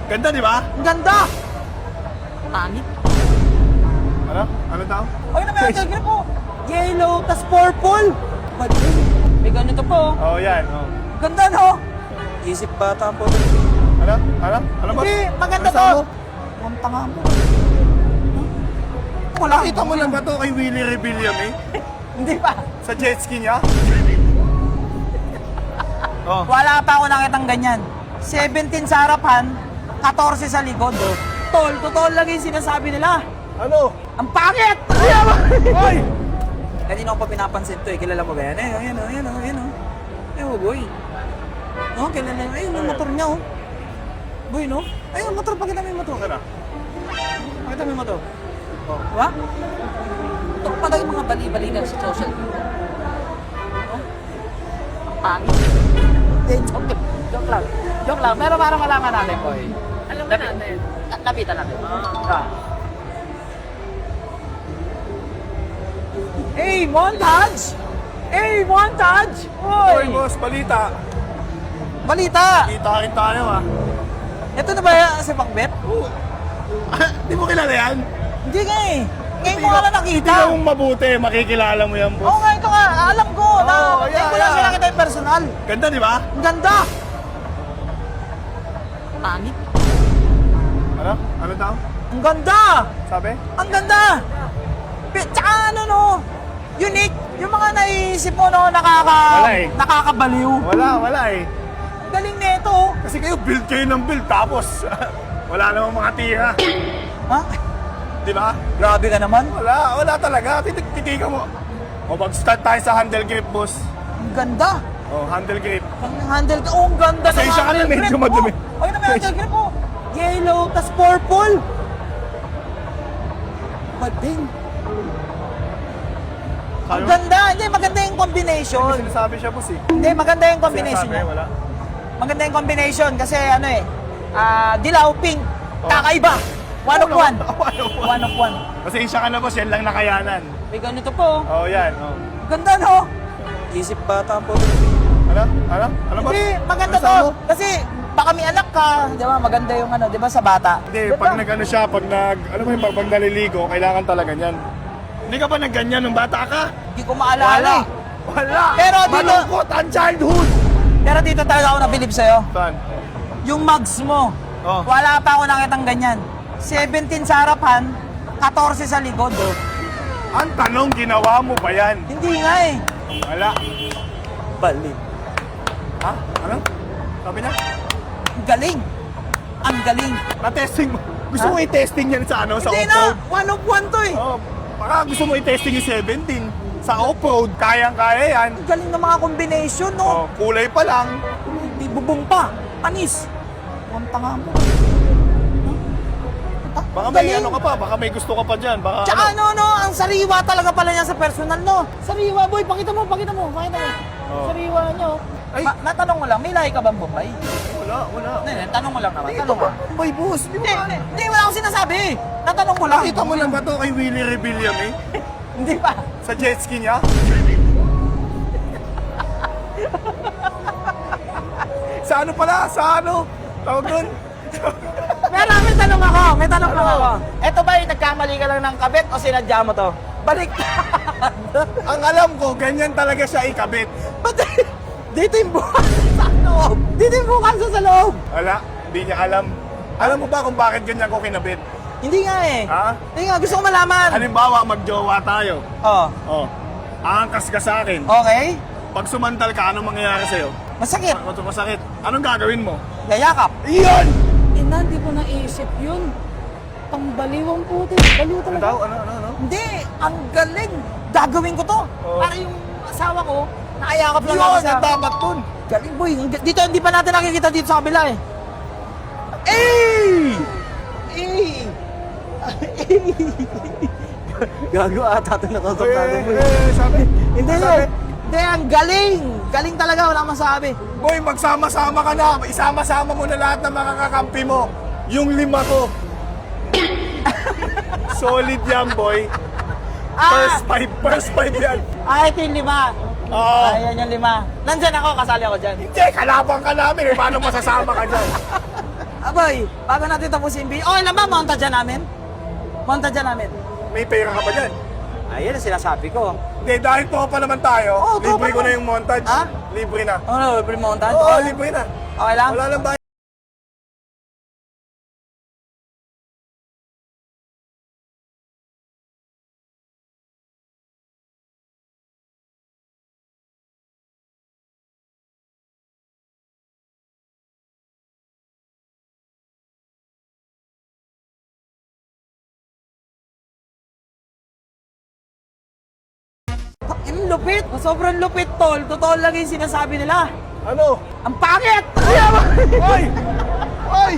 Ganda, di ba? Ang ganda! Pangit. Ano? Ano tao? Ay, naman ang gagawin po. Yellow, tas purple. Bading. May ganito po. Oh, yan. Oh. Ganda, no? Isip bata po. Ano? Ano? Ano ba? Hindi, maganda Ano to. saan mo? Ang tanga mo. Nakita mo lang ba to kay Willie Rebellion eh? Hindi pa. Sa jet ski niya? Oh. Wala pa ako nakitang ganyan. 17 sa harapan, 14 sa likod. Tol, totoo lang yung sinasabi nila. Ano? Ang pangit! Hoy! Kanina ko pa pinapansin to eh. Kilala mo ba yan? Ayan o, boy. Oh, kilala mo. Ayun, yung motor niya oh. Boy, no? Ayun, motor. Pakita mo yung motor. Ano? Pakita mo yung motor. Oh. Diba? Ito pala yung mga bali-balikan sa social media. Oh? Ang pangit. Joke lang. Joke lang. Pero parang malaman natin, boy. Alam mo natin. Lapitan natin. Hey, montage! Hey, montage! Hoy, boss, balita. Balita! Kita rin tayo ah. Ito na ba si Macbeth? Oo. Di mo kilala yan? Hindi nga eh. Ngayon mo nga lang nakita. Tingnan mong mabuti, makikilala mo yan, Oo boss. nga, ito nga. Alam ko. Ngayon ko lang siya nakita yung personal. Ganda, di ba? Ang ganda! Pangit. Ano? Ano tao? Ang ganda! Sabi? Ang ganda! Tsaka ano no, unique. Yung mga naiisip mo no, Wala eh. nakakabaliw. Wala eh. Ang galing nito. Oh. Kasi kayo ng build, tapos wala namang mga tira. Ha? Di ba? Grabe ka naman. Wala talaga. Titigan mo. O, mag-start tayo sa handle grip, boss. Ang ganda. O, handle grip. Ang handle ka. Oh, ang ganda. Pasensya ka na, handle medyo grip madumi. mo. Ay, naman yung handle grip mo. Yellow, tas purple. Bading. Ang ganda. Hindi, maganda yung combination. Sinasabi siya, boss eh. Hindi, maganda yung combination. Sinasabi, wala. Maganda yung combination kasi ano eh, dilaw, pink, Oh. kakaiba. One of one. One One of one. Pasensya ka na, boss. Yan lang nakayanan. May ganito po. O, yan. O. Ganda no? Isip bata po. Ano? Ano? Ano ba? Hindi, maganda Ano to. saan mo? Kasi baka may anak ka, di ba? Maganda yung ano, di ba sa bata? Hindi, Ganda. pag nag-ano siya, ano mo yung pag naliligo, kailangan talaga niyan. Hindi ka ba nagganyan nung bata ka? Hindi ko maalala. Wala! Pero dito- Malungkot ang childhood! Pero dito talaga ako nabilib sa'yo. Saan? Yung mugs mo, Oh. wala pa ako nakitang ganyan. 17 sa harapan, 14 sa likod. Ang tanong, ginawa mo ba yan? Hindi nga eh. Wala. Balik. Ha? Ano? Sabi niya? Ang galing. Ang galing. Na-testing mo. Gusto Ha? mo i-testing yan sa ano? Sa Hindi na, off-road? one of one to eh. Oh, baka gusto mo i-testing yung 17. Sa off-road, kayang-kaya yan. Ang galing ng mga combination, no? Oh, kulay pa lang. May bubong pa. Panis. Ang tanga mo. Baka Ang may galing. ano ka pa, baka may gusto ka pa dyan. Baka Tsaka ano. no, ang sariwa talaga pala niya sa personal, no? Sariwa, boy. Pakita mo. Oh. Sariwa niyo. Ay. Natanong mo lang, may lahi ka bang Bombay? Wala. Hindi, tanong mo lang naman. Ito Tanong mo. ba? Boy, boss. Di Hindi, ba? hindi, wala akong sinasabi. Natanong mo lang. Nakita mo lang ba to kay Willie Rebellion eh? Hindi pa. Sa jet ski niya? Sa ano pala? Sa ano? Tawag doon? Pero may tanong ako. Ito ba yung nagkamali ka lang ng kabit o sinadya mo to? Balik. Ang alam ko, ganyan talaga siya ikabit. Ba't dito yung bukas sa loob? Dito yung bukas sa loob. Wala, hindi niya alam. Alam mo ba kung bakit ganyan ko kinabit? Hindi nga eh. Ha? Hindi nga, gusto ko malaman. Halimbawa, magjowa tayo. Oh, Oh, aangkas ka sa akin. okay. Pag sumantal ka, anong mangyayari sa'yo? Masakit. Masakit. Anong gagawin mo? Yayakap. Iyon! Ina, di ko naisip yun. Pangbaliwang puti. Baliw Ano talaga. daw? Ano? Hindi, ang galing. Gagawin ko to. Oh. Para yung asawa ko, nakayakap lang ako Yun, sa... ang dapat dun. Galing boy. Dito, hindi pa natin nakikita dito sa kabila eh. Eh! Gago ata ito nakasap natin boy. Sabi. Hindi, Sabi. hindi, ang galing. Galing talaga, wala masabi. Boy, magsama-sama ka na. Isama-sama mo na lahat ng mga kakampi mo. Yung 5 ko. Solid yan, boy. First five yan. Ito yung 5. Oo. Ayan yung 5. Nandyan ako, kasali ako dyan. Hindi, kalabang ka namin. Eh, paano masasama ka dyan? Aboy, bago natin tapusin yung video. Okay lang ba, montage namin? Montage namin. May pera ka pa dyan. Ayun ang sinasabi ko. Hindi, dahil tropa naman tayo, Oo, tropa libre ko na naman. yung montage. Ha? Libre na. Ano, libre montage? Oo, Okay lang? libre na. Okay lang? Wala lang ba? Yung lupit, sobrang lupit tol. Totoo lang yung sinasabi nila. Ano? Ang pangit! Hoy! Hoy!